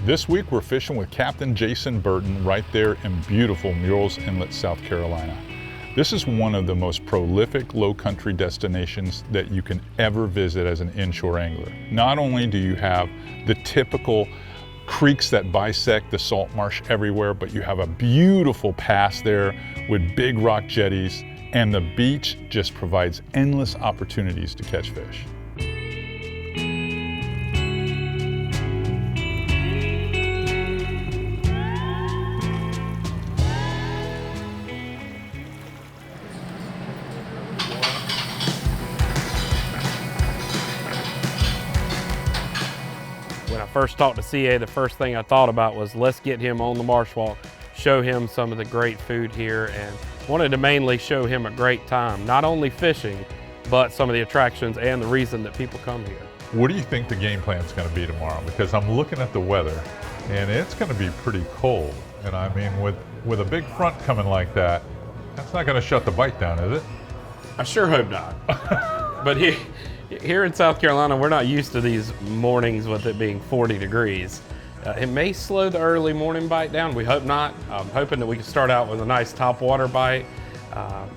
This week we're fishing with Captain Jason Burton right there in beautiful Murrells Inlet, South Carolina. This is one of the most prolific low country destinations that you can ever visit as an inshore angler. Not only do you have the typical creeks that bisect the salt marsh everywhere, but you have a beautiful pass there with big rock jetties, and the beach just provides endless opportunities to catch fish. When I first talked to CA, the first thing I thought about was let's get him on the marsh walk, show him some of the great food here, and wanted to mainly show him a great time, not only fishing, but some of the attractions and the reason that people come here. What do you think the game plan is going to be tomorrow? Because I'm looking at the weather and it's going to be pretty cold. And I mean, with a big front coming like that, that's not going to shut the bite down, is it? I sure hope not. But here in South Carolina, we're not used to these mornings with it being 40 degrees. It may slow the early morning bite down. We hope not. I'm hoping that we can start out with a nice topwater bite.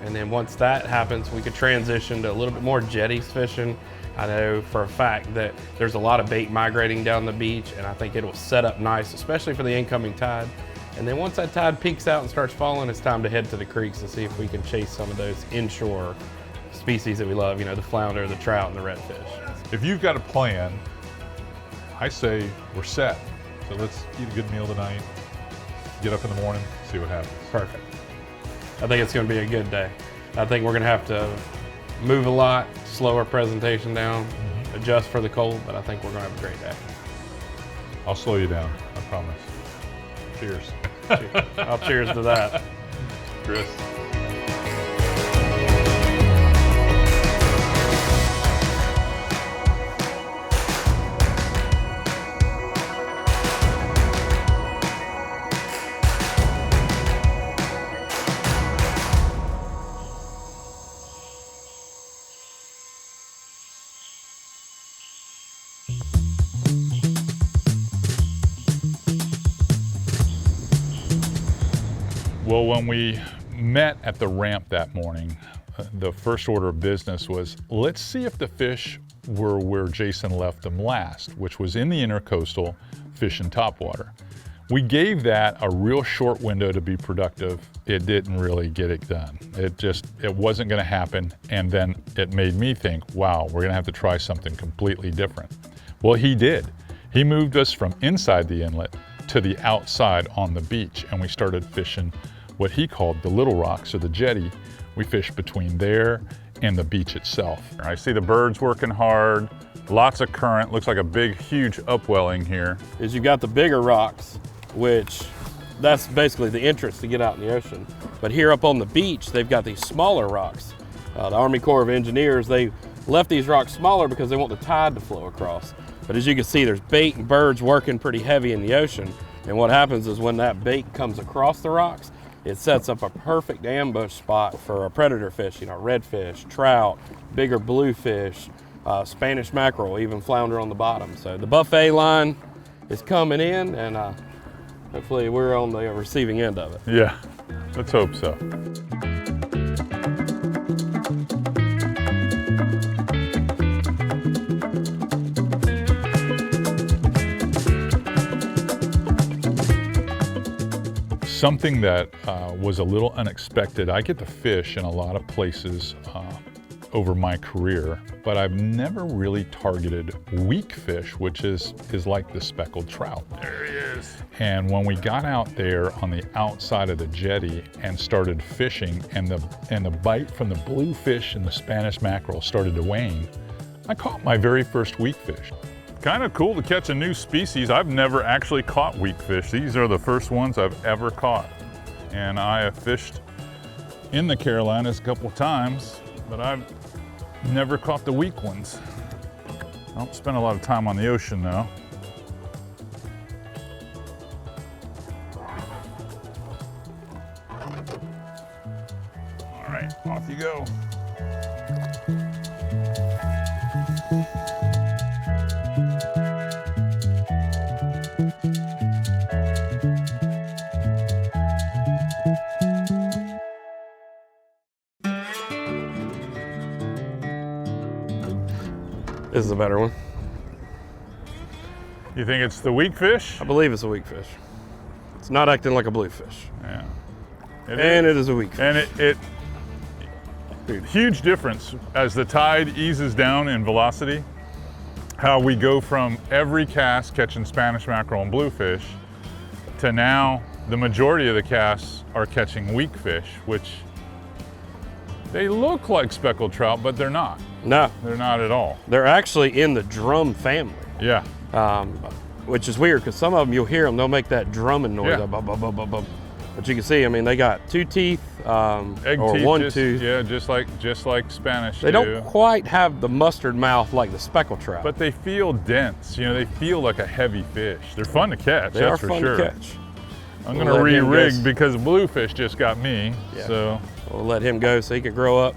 And then once that happens, we could transition to a little bit more jetties fishing. I know for a fact that there's a lot of bait migrating down the beach, and I think it'll set up nice, especially for the incoming tide. And then once that tide peaks out and starts falling, it's time to head to the creeks and see if we can chase some of those inshore species that we love, you know, the flounder, the trout, and the redfish. If you've got a plan, I say we're set. So let's eat a good meal tonight, get up in the morning, see what happens. Perfect. I think it's going to be a good day. I think we're going to have to move a lot, slow our presentation down, adjust for the cold, but I think we're going to have a great day. I'll slow you down, I promise. Cheers. I'll cheers to that. Chris. Well, when we met at the ramp that morning, the first order of business was, let's see if the fish were where Jason left them last, which was in the intercoastal fishing topwater. We gave that a real short window to be productive. It didn't really get it done. It wasn't gonna happen. And then it made me think, wow, we're gonna have to try something completely different. Well, he did. He moved us from inside the inlet to the outside on the beach, and we started fishing what he called the little rocks, or the jetty. We fished between there and the beach itself. I see the birds working hard, lots of current, looks like a big, huge upwelling here. Is you've got the bigger rocks, which that's basically the entrance to get out in the ocean. But here up on the beach, they've got these smaller rocks. The Army Corps of Engineers, they left these rocks smaller because they want the tide to flow across. But as you can see, there's bait and birds working pretty heavy in the ocean. And what happens is when that bait comes across the rocks, it sets up a perfect ambush spot for a predator fish, you know, redfish, trout, bigger bluefish, Spanish mackerel, even flounder on the bottom. So the buffet line is coming in, and hopefully we're on the receiving end of it. Yeah, let's hope so. Something that was a little unexpected. I get to fish in a lot of places over my career, but I've never really targeted weakfish, which is like the speckled trout. There he is. And when we got out there on the outside of the jetty and started fishing, and the bite from the bluefish and the Spanish mackerel started to wane, I caught my very first weakfish. Kind of cool to catch a new species. I've never actually caught weakfish. These are the first ones I've ever caught. And I have fished in the Carolinas a couple of times, but I've never caught the weak ones. I don't spend a lot of time on the ocean though. All right, off you go. This is a better one. You think it's the weakfish? I believe it's a weakfish. It's not acting like a bluefish. Yeah. It is a weakfish. And huge difference as the tide eases down in velocity, how we go from every cast catching Spanish mackerel and bluefish to now the majority of the casts are catching weakfish, which they look like speckled trout, but they're not. No. They're not at all. They're actually in the drum family. Yeah. Which is weird because some of them you'll hear them, they'll make that drumming noise. Yeah. But you can see, I mean, they got 2 teeth, Egg or teeth, 1 tooth. Yeah, just like Spanish. They don't quite have the mustard mouth like the speckled trout. But they feel dense. You know, they feel like a heavy fish. They're fun to catch. They are for fun sure. to catch. I'm gonna re-rig because bluefish just got me. Yeah. So we'll let him go so he can grow up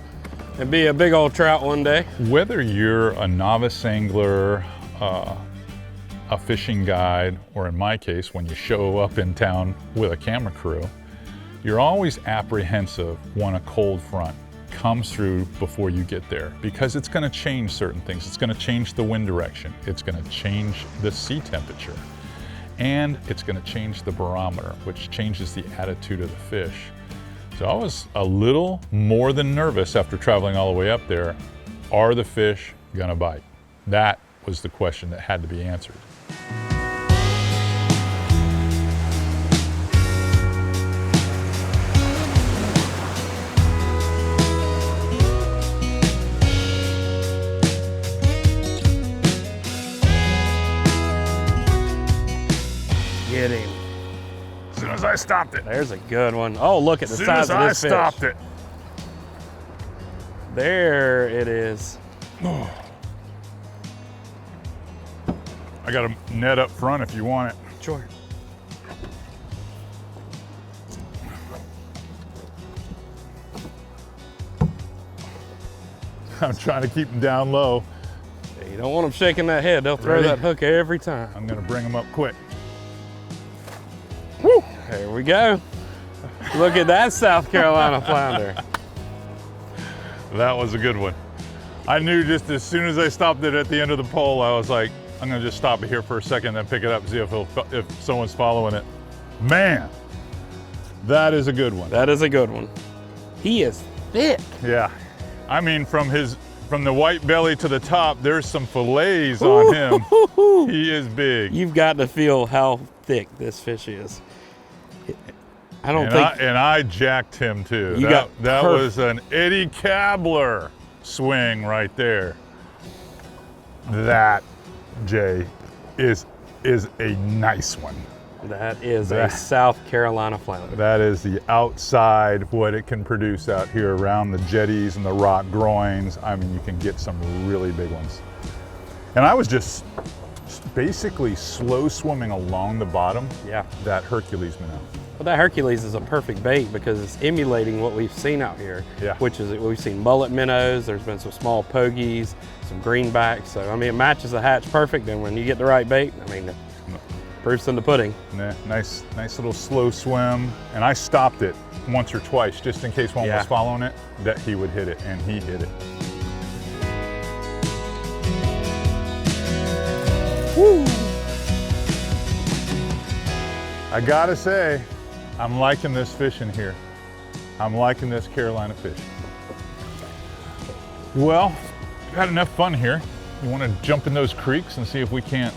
and be a big old trout one day. whether you're a novice angler, a fishing guide, or in my case, when you show up in town with a camera crew, you're always apprehensive when a cold front comes through before you get there, because it's gonna change certain things. It's gonna change the wind direction. It's gonna change the sea temperature. And it's gonna change the barometer, which changes the attitude of the fish. So I was a little more than nervous after traveling all the way up there. Are the fish gonna bite? That was the question that had to be answered. Get him. As soon as I stopped it. There's a good one. Oh, look at the size of this fish. As soon as I stopped it. There it is. I got a net up front if you want it. Sure. I'm trying to keep them down low. You don't want them shaking that head. They'll throw Ready? that hook every time. I'm gonna bring them up quick. Woo! There we go. Look at that South Carolina flounder. That was a good one. I knew just as soon as I stopped it at the end of the pole, I was like, I'm gonna just stop it here for a second, then pick it up and see if someone's following it. Man, that is a good one. That is a good one. He is thick. Yeah, I mean, from the white belly to the top, there's some fillets on him. He is big. You've got to feel how thick this fish is. I don't think. And I jacked him too. You That got was an Eddie Kabler swing right there. That, Jay, is a nice one. That is a South Carolina flounder. That is the outside, what it can produce out here around the jetties and the rock groins. I mean, you can get some really big ones. And I was just basically slow swimming along the bottom. Yeah. That Hercules minnow. Well, that Hercules is a perfect bait because it's emulating what we've seen out here. Yeah. Which is, we've seen mullet minnows, there's been some small pogies, some greenbacks. So, I mean, it matches the hatch perfect. And when you get the right bait, I mean, proof's in the pudding. Nice little slow swim. And I stopped it once or twice just in case one was following it, that he would hit it, and he hit it. Woo! I gotta say, I'm liking this fish in here. I'm liking this Carolina fish. Well, we've had enough fun here. You wanna jump in those creeks and see if we can't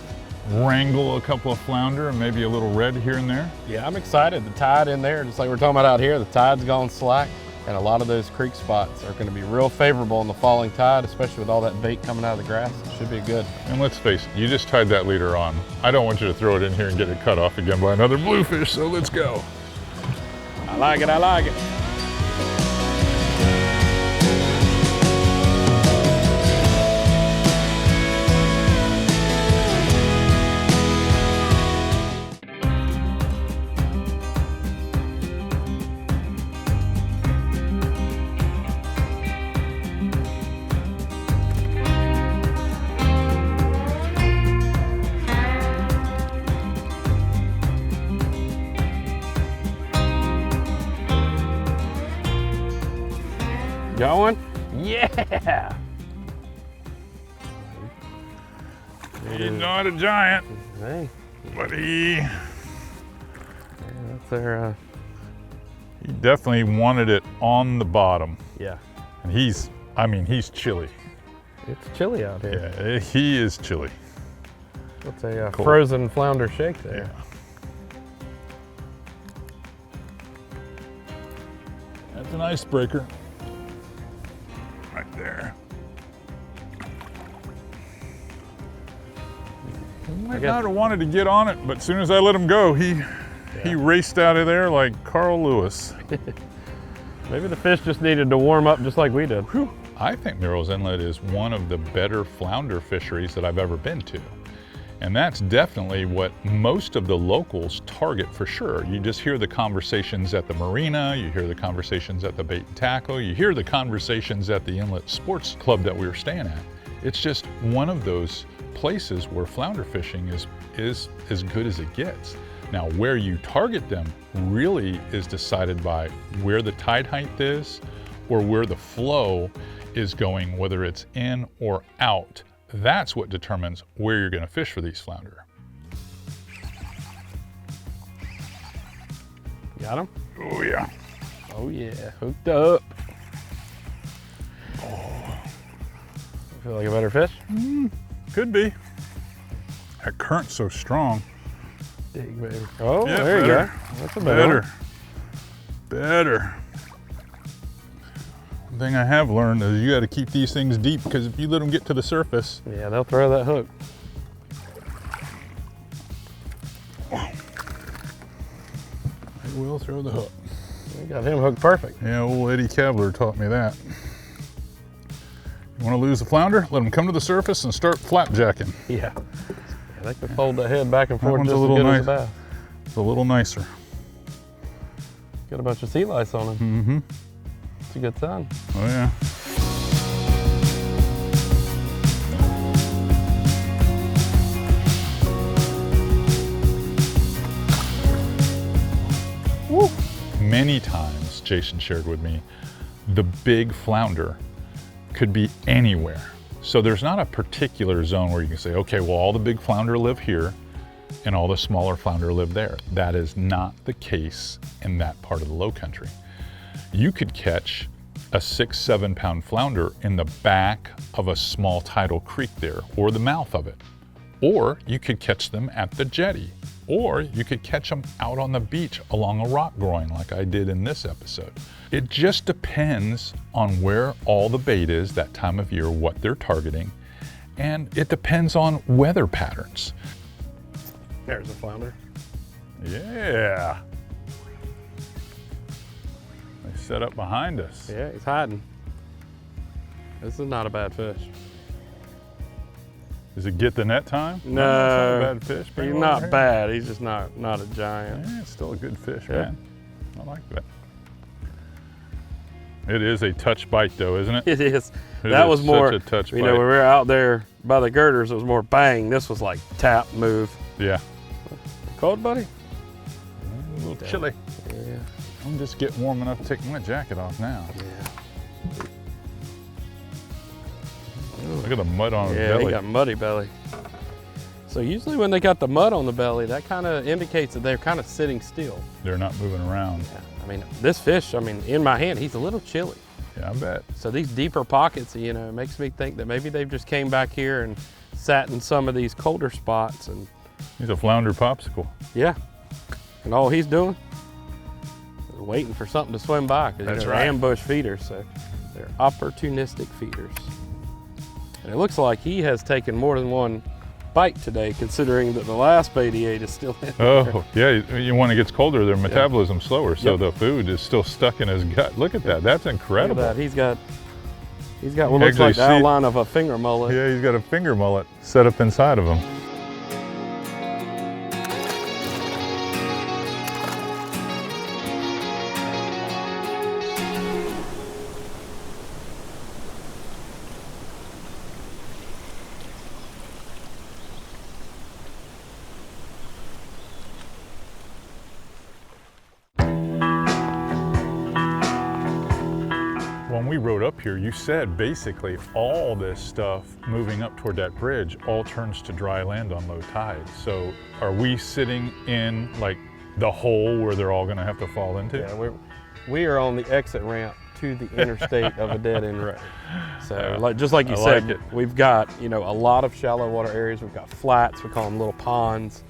wrangle a couple of flounder and maybe a little red here and there? Yeah, I'm excited. The tide in there, just like we're talking about out here, the tide's gone slack, and a lot of those creek spots are going to be real favorable in the falling tide, especially with all that bait coming out of the grass. It should be good. And let's face it, you just tied that leader on. I don't want you to throw it in here and get it cut off again by another bluefish, so let's go. I like it, I like it. Got one? Yeah! He's not a giant, Hey, but that's their, he definitely wanted it on the bottom. yeah. And he's chilly. It's chilly out here. Yeah, he is chilly. What's a Cool. frozen flounder shake there? Yeah. That's an icebreaker. Right there. He might not have wanted to get on it, but as soon as I let him go, he raced out of there like Carl Lewis. Maybe the fish just needed to warm up just like we did. Whew. I think Murrells Inlet is one of the better flounder fisheries that I've ever been to. And that's definitely what most of the locals target for sure. You just hear the conversations at the marina, you hear the conversations at the bait and tackle, you hear the conversations at the Inlet Sports Club that we were staying at. It's just one of those places where flounder fishing is as good as it gets. Now, where you target them really is decided by where the tide height is or where the flow is going, whether it's in or out. That's what determines where you're going to fish for these flounder. Got him? Oh yeah. Oh yeah, hooked up. Oh. Feel like a better fish? Could be. That current's so strong. Dig, baby. Oh, Yeah, there you better. go. That's a better. Better. One thing I have learned is you got to keep these things deep, because if you let them get to the surface, Yeah, they'll throw that hook. they will throw the hook. We got him hooked perfect. Yeah, old Eddie Kavler taught me that. You want to lose the flounder? Let them come to the surface and start flapjacking. Yeah. They can fold that head back and forth one's just a as little good nice. as a bass. It's a little nicer. Got a bunch of sea lice on him. Mm-hmm. It's a good sign. Oh yeah. Woo. Many times, Jason shared with me, the big flounder could be anywhere. So there's not a particular zone where you can say, okay, well, all the big flounder live here and all the smaller flounder live there. That is not the case in that part of the low country. You could catch a 6-7 pound flounder in the back of a small tidal creek there, or the mouth of it. Or you could catch them at the jetty, or you could catch them out on the beach along a rock groin like I did in this episode. It just depends on where all the bait is that time of year, what they're targeting, and it depends on weather patterns. There's a flounder. Yeah. They set up behind us. Yeah, he's hiding. This is not a bad fish. Does it get the net time? No, That's not a bad fish. Bring he's it not over here. bad. He's just not a giant. Yeah, it's still a good fish, Yeah. man. I like that. It is a touch bite though, isn't it? It is. It That is was more, such a touch you know, bite. when we were out there by the girders, it was more bang. This was like tap, move. Yeah. Cold, buddy? A little chilly. Yeah. I'm just getting warm enough to take my jacket off now. Yeah. Look at the mud on his Yeah, belly. he got muddy belly. So usually when they got the mud on the belly, that kind of indicates that they're kind of sitting still. They're not moving around. Yeah. I mean, this fish, I mean, in my hand, he's a little chilly. Yeah, I bet. So these deeper pockets, you know, makes me think that maybe they've just came back here and sat in some of these colder spots. And He's a flounder popsicle. yeah, and all he's doing is waiting for something to swim by. 'Cause, That's they're right. ambush feeders, so they're opportunistic feeders. And it looks like he has taken more than one bite today, considering that the last bait he ate is still in there. Oh, yeah. When it gets colder, their metabolism's slower, so Yep. the food is still stuck in his gut. Look at that. That's Look incredible. at that. He's got what looks Actually, like the see- outline of a finger mullet. Yeah, he's got a finger mullet set up inside of him. when we rode up here, you said basically all this stuff moving up toward that bridge all turns to dry land on low tide. So are we sitting in like the hole where they're all going to have to fall into? Yeah, we are on the exit ramp to the interstate of a dead end road. So just like you said, we've got, you know, a lot of shallow water areas. We've got flats, we call them little ponds.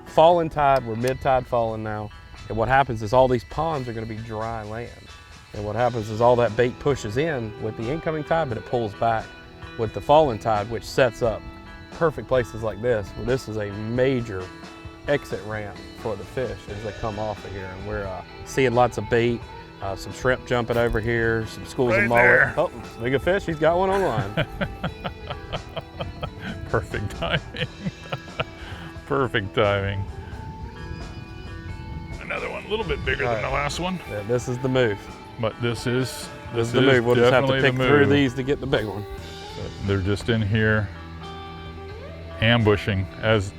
Falling tide, we're mid-tide falling now. And what happens is all these ponds are going to be dry land. And what happens is all that bait pushes in with the incoming tide, but it pulls back with the falling tide, which sets up perfect places like this, where this is a major exit ramp for the fish as they come off of here. And we're seeing lots of bait, some shrimp jumping over here, some schools of mullet. Oh, big a fish, he's got one on line. Perfect timing. Perfect timing. Another one, a little bit bigger than the last one. Yeah, this is the move. But this is the move. We'll just have to pick through these to get the big one. But they're just in here ambushing. As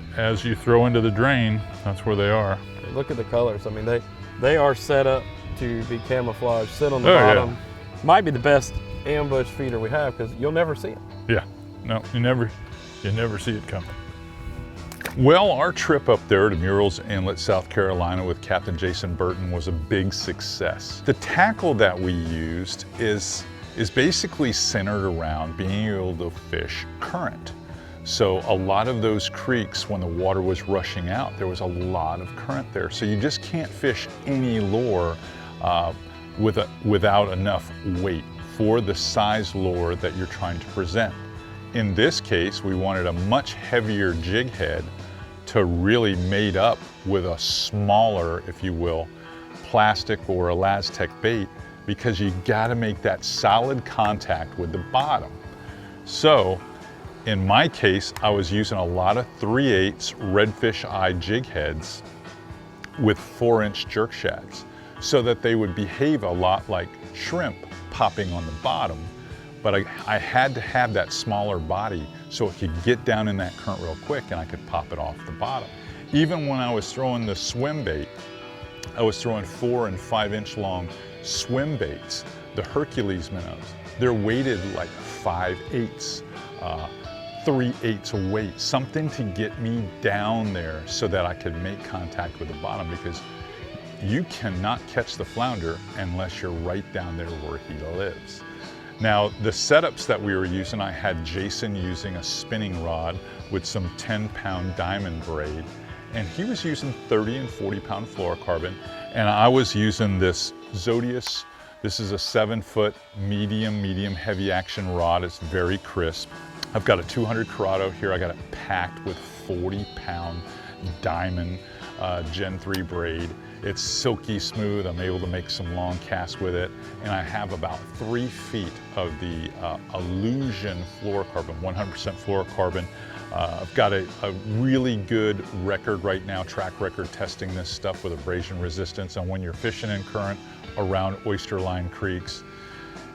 you throw into the drain, that's where they are. Look at the colors. I mean, they are set up to be camouflaged. Sit on the bottom. Yeah. Might be the best ambush feeder we have because you'll never see it. Yeah, no, you never see it coming. Well, our trip up there to Murrells Inlet, South Carolina with Captain Jason Burton was a big success. The tackle that we used is basically centered around being able to fish current. So a lot of those creeks, when the water was rushing out, there was a lot of current there. So you just can't fish any lure without enough weight for the size lure that you're trying to present. In this case, we wanted a much heavier jig head to really mate up with a smaller, if you will, plastic or Elastec bait, because you gotta make that solid contact with the bottom. So in my case, I was using a lot of 3/8 redfish eye jig heads with 4-inch jerk shags so that they would behave a lot like shrimp popping on the bottom. But I had to have that smaller body so it could get down in that current real quick and I could pop it off the bottom. Even when I was throwing the swim bait, I was throwing 4 and 5-inch long swim baits, the Hercules minnows. They're weighted like 5/8, 3/8 weight, something to get me down there so that I could make contact with the bottom, because you cannot catch the flounder unless you're right down there where he lives. Now, the setups that we were using, I had Jason using a spinning rod with some 10-pound diamond braid, and he was using 30 and 40-pound fluorocarbon, and I was using this Zodius. This is a 7-foot medium heavy action rod. It's very crisp. I've got a 200 Corrado here. I got it packed with 40-pound diamond Gen 3 braid. It's silky smooth. I'm able to make some long casts with it. And I have about 3 feet of the Illusion fluorocarbon, 100% fluorocarbon. I've got a really good record right now, track record, testing this stuff with abrasion resistance. And when you're fishing in current around oyster line creeks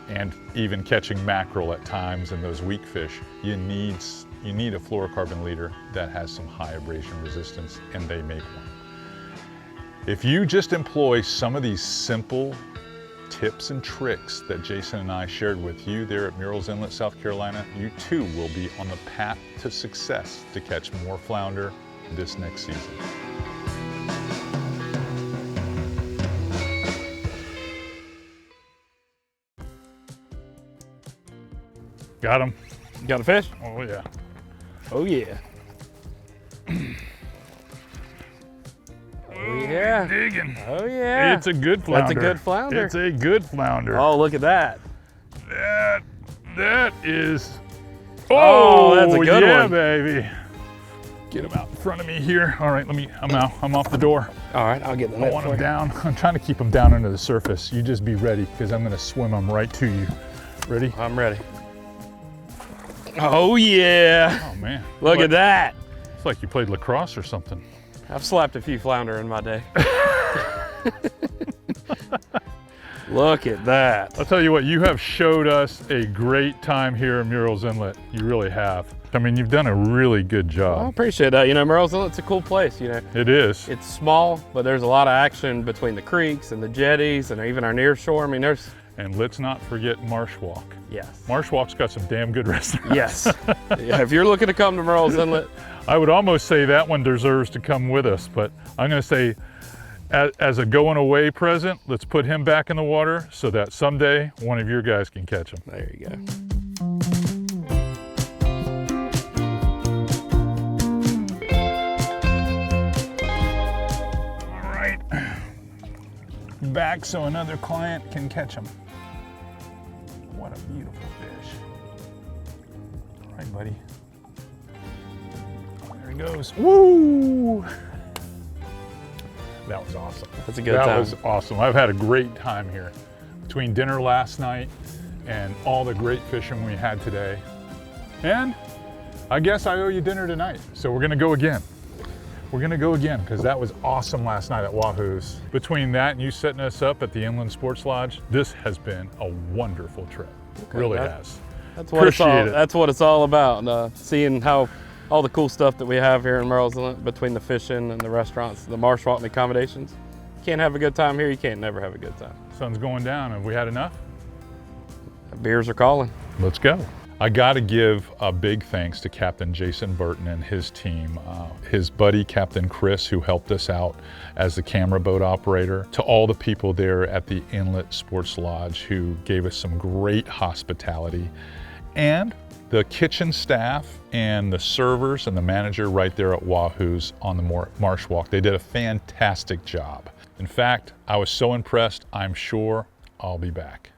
and even catching mackerel at times and those weak fish, you need a fluorocarbon leader that has some high abrasion resistance, and they make one. If you just employ some of these simple tips and tricks that Jason and I shared with you there at Murrells Inlet, South Carolina, you too will be on the path to success to catch more flounder this next season. Got him. Got a fish? Oh yeah. Oh yeah. Oh yeah. Digging. Oh yeah. It's a good flounder. That's a good flounder. It's a good flounder. Oh, look at that. That is. Oh, that's a good yeah, one. baby. Get him out in front of me here. All right, I'm out. I'm off the door. All right, I'll get the I net want for him you. down. I'm trying to keep him down under the surface. You just be ready, because I'm going to swim him right to you. Ready? I'm ready. Oh yeah. Oh man. Look at that. It's like you played lacrosse or something. I've slapped a few flounder in my day. Look at that. I'll tell you what, you have showed us a great time here in Murrells Inlet. You really have. I mean, you've done a really good job. Well, I appreciate that. You know, Murrells Inlet's a cool place, you know. It is. It's small, but there's a lot of action between the creeks and the jetties and even our near shore. I mean, there's And let's not forget Marsh Walk. Yes. Marsh Walk's got some damn good restaurants. Yes. Yeah, if you're looking to come to Merle's Inlet, I would almost say that one deserves to come with us, but I'm going to say as a going away present, let's put him back in the water so that someday one of your guys can catch him. there you go. All right. Back so another client can catch him. What a beautiful fish. All right, buddy. There he goes. Woo! That was awesome. That's a good time. That was awesome. I've had a great time here. Between dinner last night and all the great fishing we had today. And I guess I owe you dinner tonight. So we're gonna go again. We're gonna go again because that was awesome last night at Wahoo's. Between that and you setting us up at the Inland Sports Lodge, this has been a wonderful trip. Really has. That's what it's all. Appreciate it. That's what it's all about. Seeing how all the cool stuff that we have here in Merle's Inlet, between the fishing and the restaurants, the Marsh Walk and the accommodations. You can't have a good time here. You can't never have a good time. Sun's going down. Have we had enough? The beers are calling. Let's go. I got to give a big thanks to Captain Jason Burton and his team, his buddy Captain Chris, who helped us out as the camera boat operator, to all the people there at the Inlet Sports Lodge who gave us some great hospitality, and the kitchen staff and the servers and the manager right there at Wahoo's on the Marsh Walk. They did a fantastic job. In fact, I was so impressed, I'm sure I'll be back.